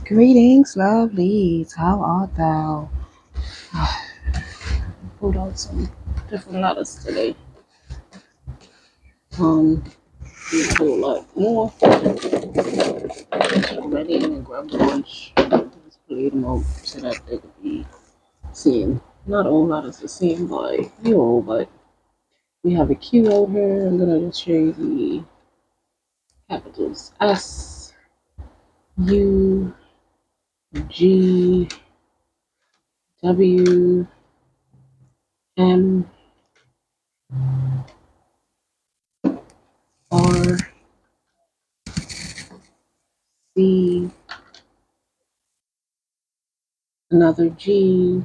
Greetings, lovelies. How art thou? Pulled out some different letters today. A whole lot more. Ready and grab lunch. Just played them out so that they could be seen. Not all letters the same by you all, but we have a Q out here. I'm gonna just show you the capitals S, U, G, W, M, R, C, another G,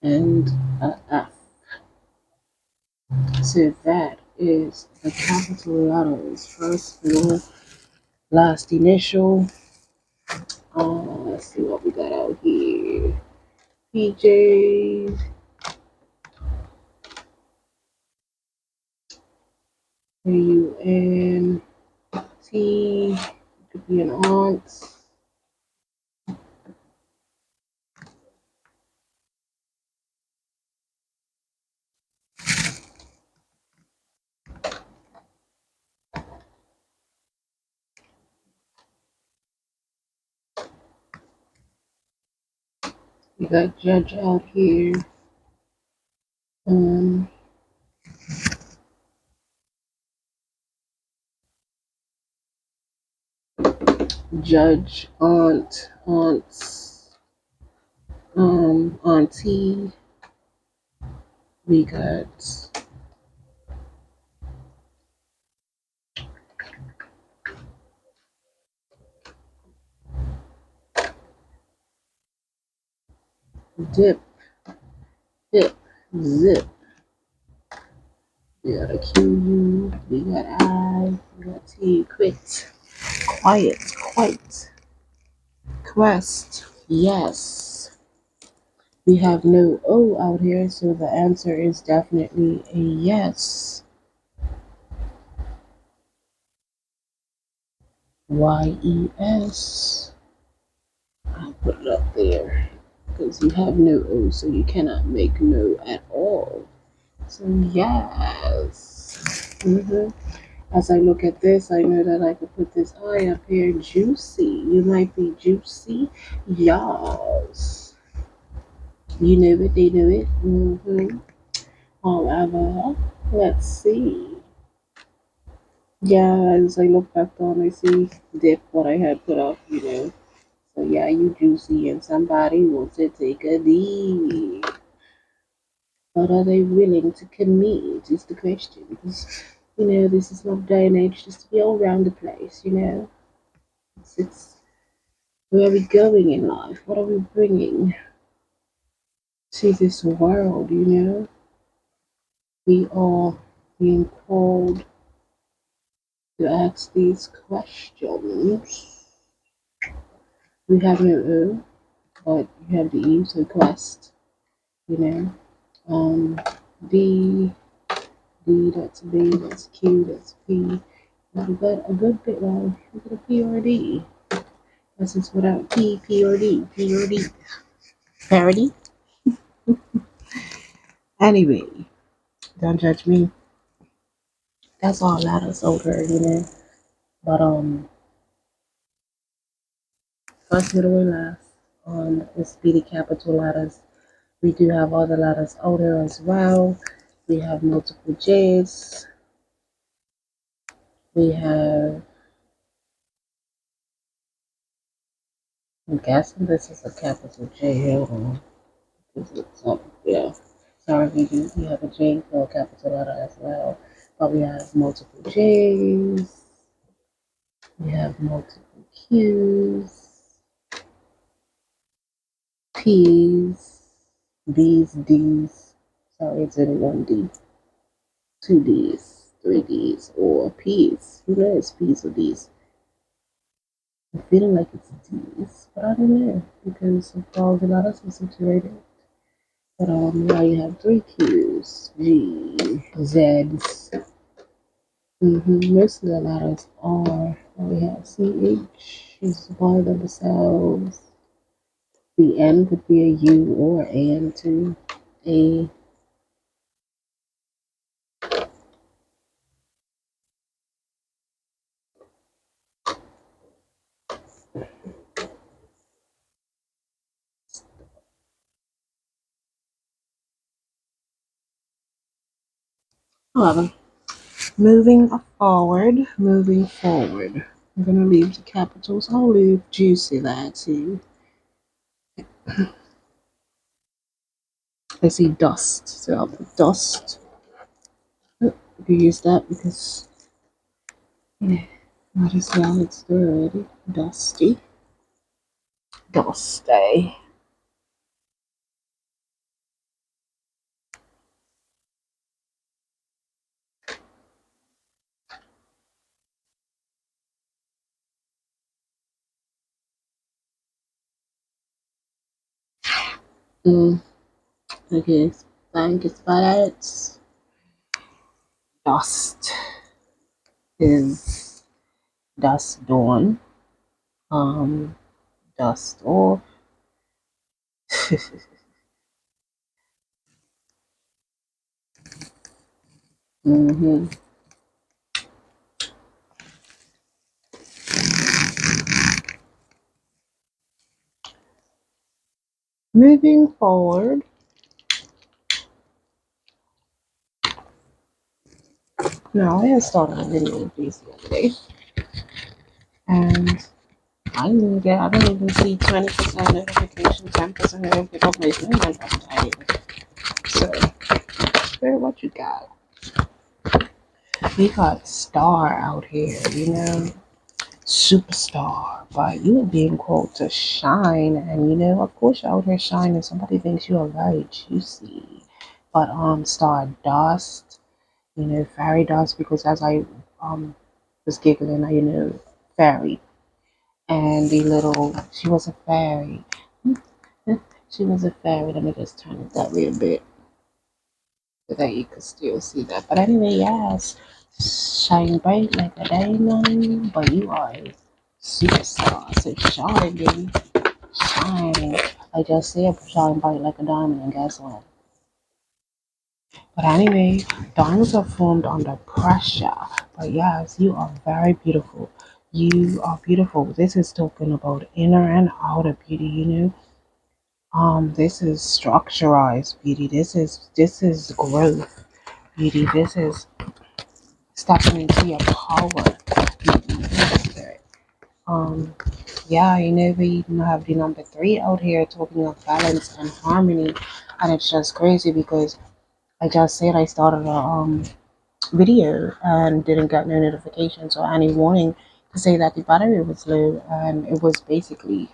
and a F. So that is the capital letters. First, middle, last initial. Let's see what we got out here. PJ, AUNT, could be an aunt. We got judge out here. Um, judge, aunt, aunts, auntie. We got dip, hip, zip. We got a QU, we got I, we got T, quit, quiet, quite, quest, yes. We have no O out here, so the answer is definitely a yes. YES. I'll put it up there because you have no O, so you cannot make no at all. So, yes. As I look at this, I know that I could put this I up here. Juicy. You might be juicy. Yes. You know it, they know it. However, let's see. Yeah, as I look back on, I see dip what I had put up. So yeah, you juicy and somebody wants to take a D. But are they willing to commit is the question. Because, this is not day and age just to be all around the place. It's where are we going in life? What are we bringing to this world? We are being called to ask these questions. We have no O, but you have the E, so quest, you know. D, D, that's B, that's Q, that's P. We got a good bit wrong. We got a P or a D. That's just without P or D, P or D. Parody? Anyway, don't judge me. That's all letters over. But first, middle, and last is be the capital letters. We do have other letters older as well. We have multiple J's. We have, I'm guessing this is a capital J. Hold on. Yeah. Sorry, we have a J for a capital letter as well. But we have multiple J's. We have multiple Q's, P's, B's, D's. Sorry, it's only one D. Two D's, three D's, or P's. Who knows, P's or D's? I'm feeling like it's D's, but I don't know because of all the letters are situated. But yeah, you have three Q's, G, Z's. Most of the letters are. We have CH. choose by themselves. The N could be a U or an to a. However, moving forward. I'm gonna leave the capitals. I'll leave juicy there too. I see dust, so I'll put dust. Oh, you can use that because yeah, might as well. It's there already. Dusty, dusty. Mm, okay, thank you for that. Dust is dust dawn. Um, dust off. hmm Moving forward. Now I started a video piece the other day, and I don't even see 20% notification, 10% notification. I'm tired. So, girl, what you got? We got star out here, superstar. But you are being called to shine, and of course, you're out here shining. Somebody thinks you are very juicy, but star dust, fairy dust. Because as I was giggling, fairy, and the little she was a fairy. She was a fairy. Let me just turn it that way a bit so that you could still see that. But anyway, yes, shine bright like a diamond, but you are a superstar. So shine, baby, shine. I just said shine bright like a diamond, and guess what? But anyway, diamonds are formed under pressure. But yes, you are very beautiful. You are beautiful. This is talking about inner and outer beauty, this is structurized beauty. This is growth beauty. This is stepping into your power beauty. Um, yeah, we have the number three out here talking of balance and harmony, and it's just crazy because I just said I started a video and didn't get no notifications or any warning to say that the battery was low, and it was basically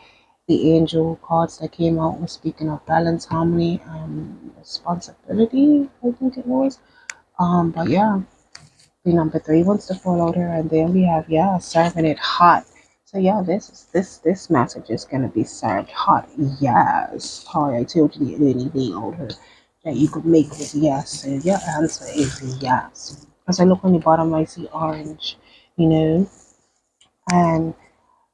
the angel cards that came out was speaking of balance, harmony, and responsibility, I think it was. But yeah, the number three wants to fall out here, and then we have serving it hot. So yeah, this message is gonna be served hot. Yes, hi, I told you the anything out here that you could make with yes. So your answer is yes. As I look on the bottom, I see orange, you know, and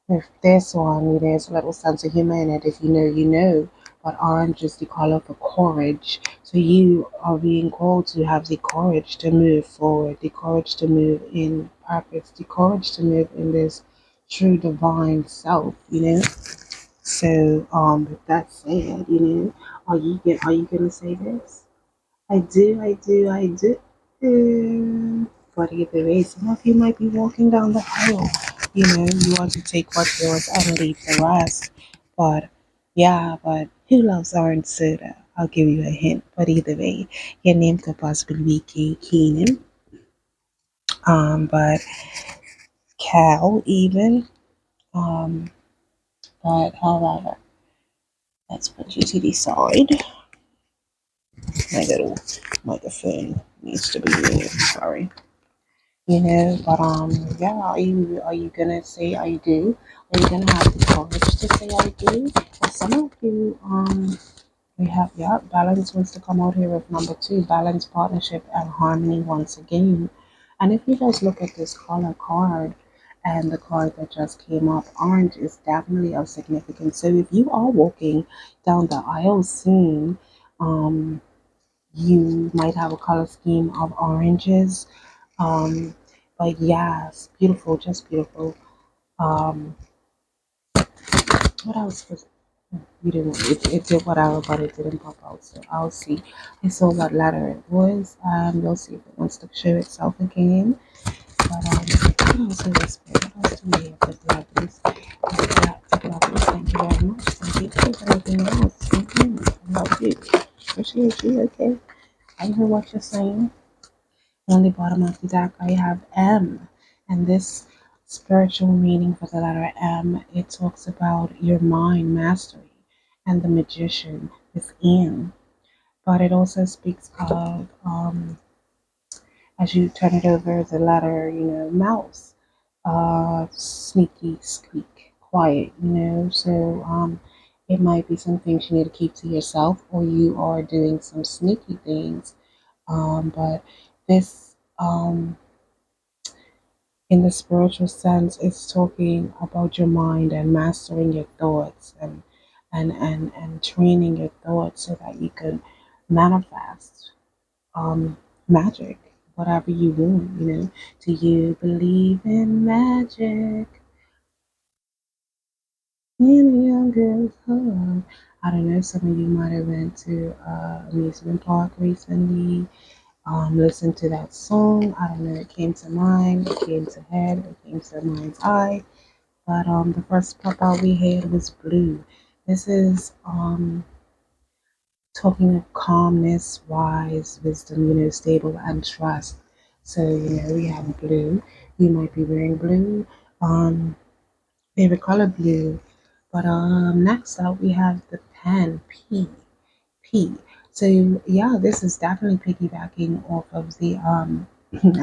with this one, there's a little sense of humor in it. If you know, you know. But orange is the color for courage. So you are being called to have the courage to move forward, the courage to move in purpose, the courage to move in this true divine self, So with that said, are you gonna say this? I do, I do, I do. But either way, some of you might be walking down the aisle. You want to take what's yours and leave the rest. But but who loves orange soda? I'll give you a hint. But either way, your name could possibly be Kay Keenan. But Cal even. Um, but however, let's put you to the side. My little microphone needs to be moved. Sorry. But are you gonna say I do? Are you gonna have the courage to say I do? For some of you, we have balance wants to come out here with number two, balance, partnership, and harmony once again. And if you guys look at this color card, And the card that just came up, orange, is definitely of significance. So if you are walking down the aisle soon, um, you might have a color scheme of oranges. Um, but yes, beautiful, just beautiful. Um, what else was you didn't it did whatever, but it didn't pop out. So I'll see. I saw what letter it was. We'll see if it wants to show itself again. But what else is this? What else do we have with lovelies? Thank you very much. Thank you for everything else. I love you. Appreciate you. Okay. I hear what you're saying. On the bottom of the deck, I have M, and this spiritual meaning for the letter M, it talks about your mind mastery and the magician within. But it also speaks of, as you turn it over, the letter, mouse, sneaky, squeak, quiet, So it might be some things you need to keep to yourself, or you are doing some sneaky things. But this in the spiritual sense, it's talking about your mind and mastering your thoughts and training your thoughts so that you can manifest magic, whatever you want. Do you believe in magic in a young girl's heart? I don't know, some of you might have went to amusement park recently, listened to that song. I don't know, it came to mind, it came to head, it came to mind's eye. But the first pop out we had was blue. This is talking of calmness, wise, wisdom, stable and trust. So, we have blue. You might be wearing blue. Favorite color blue. But next up we have the pen P. P. So yeah, this is definitely piggybacking off of the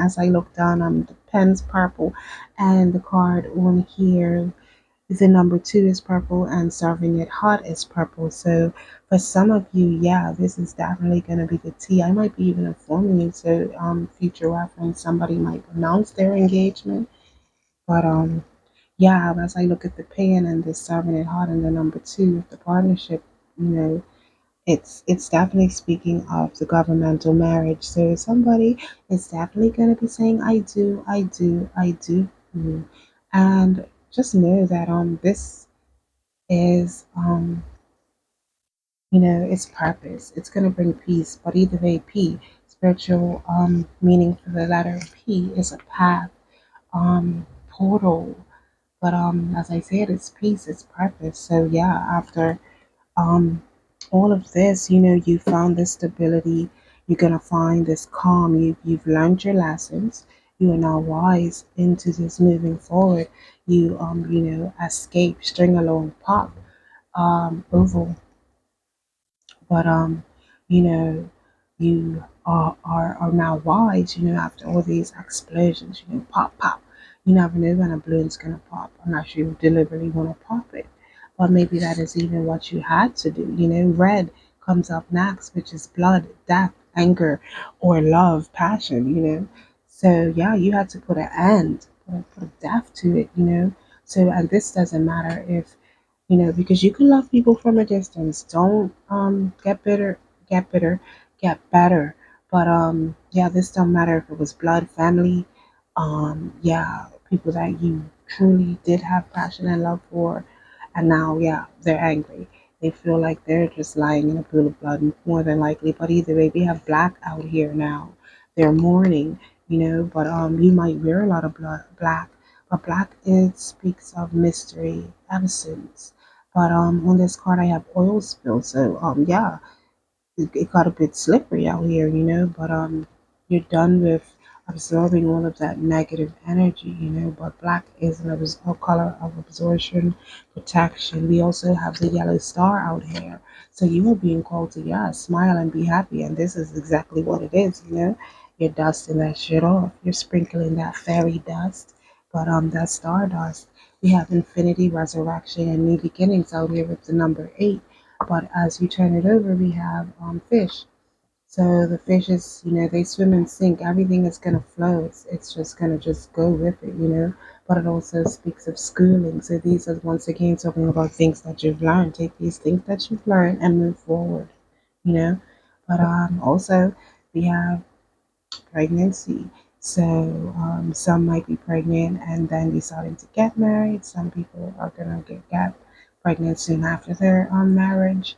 as I look down, the pen's purple, and the card on here, the number two is purple, and serving it hot is purple. So for some of you, yeah, this is definitely going to be the tea. I might be even informing you, so future reference, somebody might announce their engagement. But yeah, as I look at the pen and the serving it hot and the number two, the partnership, you know, it's definitely speaking of the governmental marriage. So somebody is definitely going to be saying, I do, I do, I do. And just know that this is its purpose. It's going to bring peace. But either way, P, spiritual meaning for the letter P, is a path, portal. But as I said, it's peace, it's purpose. So yeah, after um all of this, you found this stability, you're gonna find this calm, you've learned your lessons, you are now wise into this moving forward. You escape string along pop, oval, but you know you are now wise, after all these explosions, pop pop. You never know when a balloon's gonna pop unless you deliberately want to pop it. But maybe that is even what you had to do. Red comes up next, which is blood, death, anger, or love, passion. So yeah, you had to put an end, put a death to it. So, and this doesn't matter if because you can love people from a distance. Don't get bitter, get better. But yeah, this don't matter if it was blood, family, yeah, people that you truly did have passion and love for, and now yeah, they're angry. They feel like they're just lying in a pool of blood, more than likely. But either way, we have black out here now. They're mourning, but you might wear a lot of black, but black, it speaks of mystery, absence. But on this card I have oil spill. So yeah, it got a bit slippery out here. But you're done with absorbing all of that negative energy. But black is a color of absorption, protection. We also have the yellow star out here. So you are being called to, yeah, smile and be happy. And this is exactly what it is. You're dusting that shit off. You're sprinkling that fairy dust. But that star dust. We have infinity, resurrection, and new beginnings out here with the number 8. But as you turn it over, we have fish. So the fishes, they swim and sink. Everything is gonna flow. It's just gonna just go with it. But it also speaks of schooling. So these are once again talking about things that you've learned. Take these things that you've learned and move forward. You know. But also we have pregnancy. So some might be pregnant and then deciding to get married. Some people are gonna get pregnant soon after their marriage,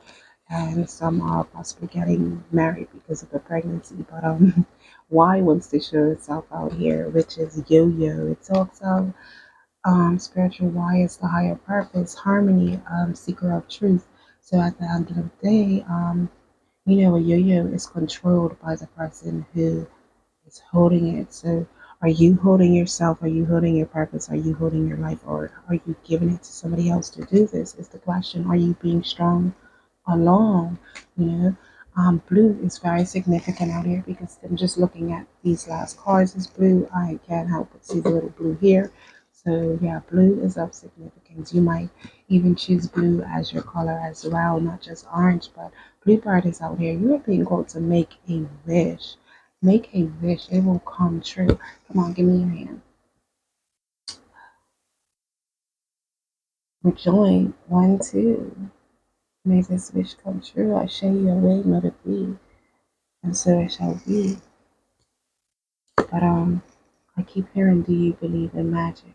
and some are possibly getting married because of the pregnancy. But why wants to show itself out here, which is yo-yo. It talks of spiritual why is the higher purpose, harmony, seeker of truth. So at the end of the day, a yo-yo is controlled by the person who is holding it. So are you holding yourself? Are you holding your purpose? Are you holding your life? Or are you giving it to somebody else to do this? Is the question. Are you being strong alone? You know, blue is very significant out here because I'm just looking at these last cards is blue. I can't help but see the little blue here. So yeah, blue is of significance. You might even choose blue as your color as well, not just orange, but bluebird is out here. You are being called to make a wish. Make a wish. It will come true. Come on, give me your hand. Join. One, two. May this wish come true. I show you a way, let it be. And so it shall be. But I keep hearing, do you believe in magic?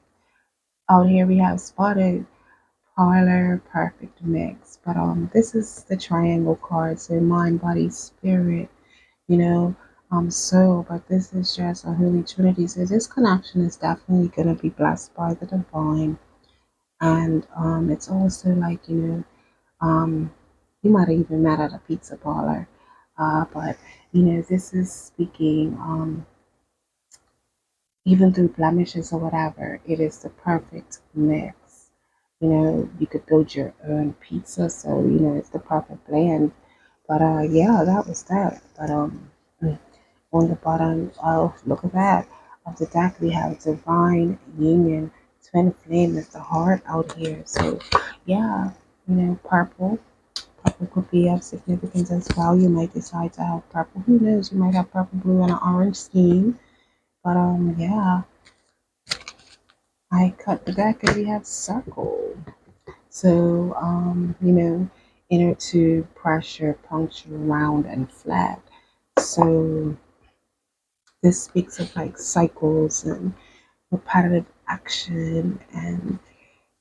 Out here we have spotted parlor perfect mix. But this is the triangle card, so mind, body, spirit, you know, soul. But this is just a holy trinity. So this connection is definitely gonna be blessed by the divine. And it's also like, um you might have even met at a pizza parlor. But this is speaking even through blemishes or whatever, it is the perfect mix. You could build your own pizza, so it's the perfect blend. But yeah, that was that. But on the bottom of look at that of the deck, we have divine union, twin flame is the heart out here. So yeah, purple. Purple could be of significance as well. You might decide to have purple. Who knows? You might have purple, blue, and an orange scheme. But yeah, I cut the deck and we have circle. So, inner tube, pressure, puncture, round, and flat. So this speaks of like cycles and repetitive action. And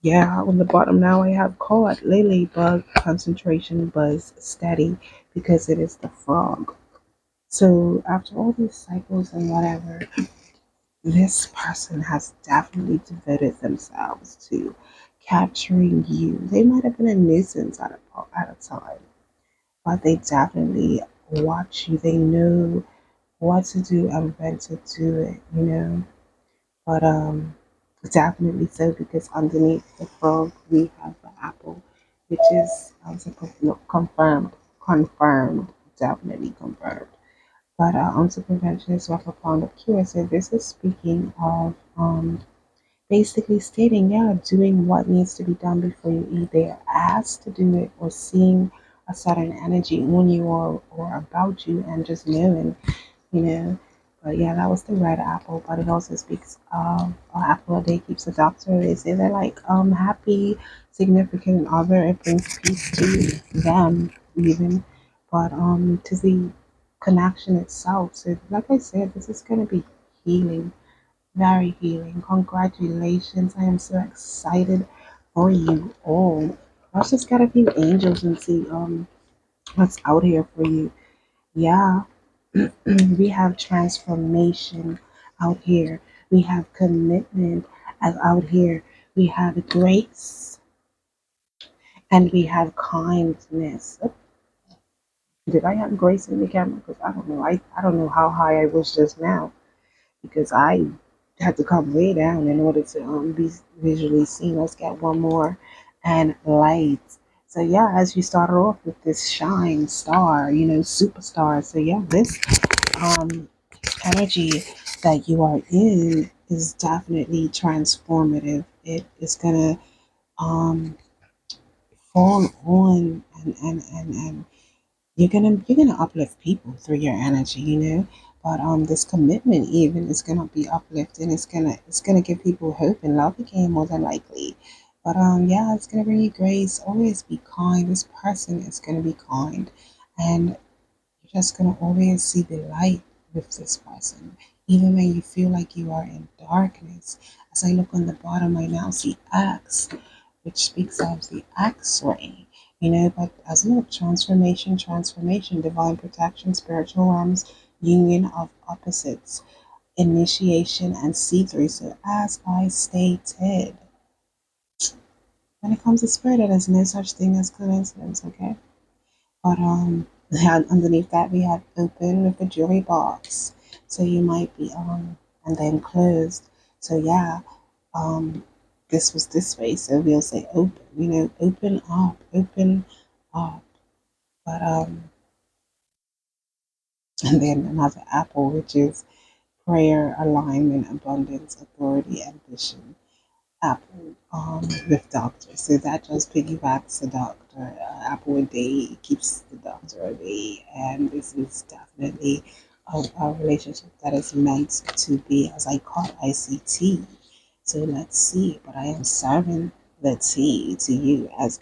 yeah, on the bottom now I have caught lily bug, concentration, buzz, steady, because it is the frog. So after all these cycles and whatever, this person has definitely devoted themselves to capturing you. They might have been a nuisance at a time, but they definitely watch you. They know what to do and when to do it. But definitely so because underneath the frog we have the apple, which is confirmed, definitely confirmed. But onto prevention is what a fond of cure. So this is speaking of basically stating, yeah, doing what needs to be done before you either ask to do it or seeing a certain energy on you or about you and just knowing, you know. But yeah, that was the red apple, but it also speaks of an apple a day keeps a doctor. They say they're like happy, significant other. It brings peace to them even, but to the connection itself. So like I said, this is gonna be healing, very healing. Congratulations. I am so excited for you all. Let's just get a few angels and see what's out here for you. Yeah. We have transformation out here. We have commitment as out here. We have grace and we have kindness. Oh, did I have grace in the camera? Because I don't know. I don't know how high I was just now because I had to come way down in order to be visually seen. Let's get one more and light. So yeah, as you started off with this shine star, superstar. So yeah, this um energy that you are in is definitely transformative. It is gonna um fall on and you're gonna uplift people through your energy, But this commitment even is gonna be uplifting. It's gonna give people hope and love again, more than likely. But yeah, it's gonna bring you grace. Always be kind. This person is gonna be kind, and you're just gonna always see the light with this person, even when you feel like you are in darkness. As I look on the bottom, I now see X, which speaks of the X-ray, but as well, transformation, divine protection, spiritual realms, union of opposites, initiation, and C3. So as I stated, when it comes to spirit, there's no such thing as coincidence, okay? But underneath that we have open with a jewelry box. So you might be and then closed. So yeah, um this was this way. So we'll say open, open up. But and then another apple, which is prayer, alignment, abundance, authority, ambition. Apple with doctor. So that just piggybacks the doctor. Apple a day keeps the doctor away, and this is definitely a relationship that is meant to be, as I call ICT. So let's see. But I am serving the tea to you, as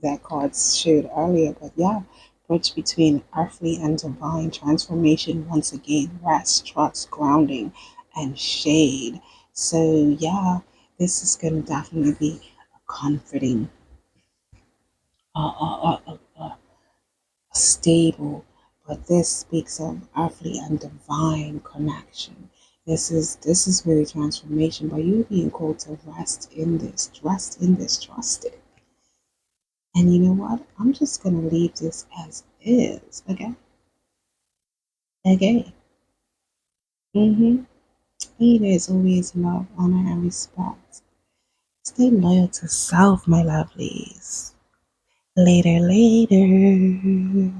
that card showed earlier. But yeah, bridge between earthly and divine transformation once again, rest, trust, grounding, and shade. So yeah, this is going to definitely be a comforting, stable, but this speaks of earthly and divine connection. This is really transformation, but you're being called to rest in this, trust it. And you know what? I'm just gonna leave this as is. Okay, okay. Mm-hmm. There's always love, honor, and respect. Stay loyal to self, my lovelies. Later, later.